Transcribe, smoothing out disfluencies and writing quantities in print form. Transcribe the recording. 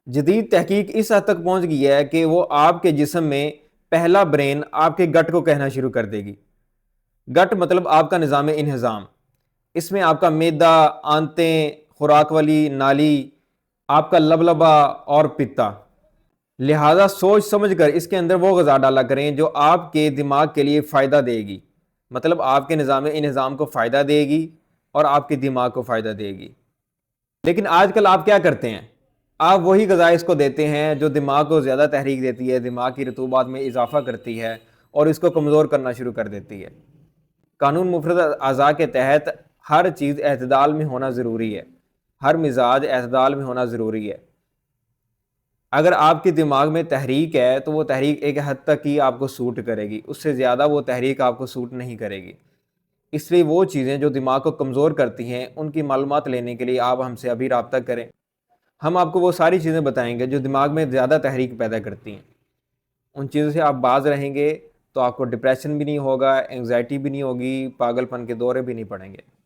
جدید تحقیق اس حد تک پہنچ گئی ہے کہ وہ آپ کے جسم میں پہلا برین آپ کے گٹ کو کہنا شروع کر دے گی۔ گٹ مطلب آپ کا نظام انہضام، اس میں آپ کا معدہ، آنتیں، خوراک والی نالی، آپ کا لبلبا اور پتا۔ لہذا سوچ سمجھ کر اس کے اندر وہ غذا ڈالا کریں جو آپ کے دماغ کے لیے فائدہ دے گی، مطلب آپ کے نظام انہضام کو فائدہ دے گی اور آپ کے دماغ کو فائدہ دے گی۔ لیکن آج کل آپ کیا کرتے ہیں؟ آپ وہی غذا اس کو دیتے ہیں جو دماغ کو زیادہ تحریک دیتی ہے، دماغ کی رطوبات میں اضافہ کرتی ہے اور اس کو کمزور کرنا شروع کر دیتی ہے۔ قانون مفرد اعضاء کے تحت ہر چیز اعتدال میں ہونا ضروری ہے، ہر مزاج اعتدال میں ہونا ضروری ہے۔ اگر آپ کے دماغ میں تحریک ہے تو وہ تحریک ایک حد تک ہی آپ کو سوٹ کرے گی، اس سے زیادہ وہ تحریک آپ کو سوٹ نہیں کرے گی۔ اس لیے وہ چیزیں جو دماغ کو کمزور کرتی ہیں ان کی معلومات لینے کے لیے آپ ہم سے ابھی رابطہ کریں۔ ہم آپ کو وہ ساری چیزیں بتائیں گے جو دماغ میں زیادہ تحریک پیدا کرتی ہیں۔ ان چیزوں سے آپ باز رہیں گے تو آپ کو ڈپریشن بھی نہیں ہوگا، انگزائٹی بھی نہیں ہوگی، پاگل پن کے دورے بھی نہیں پڑیں گے۔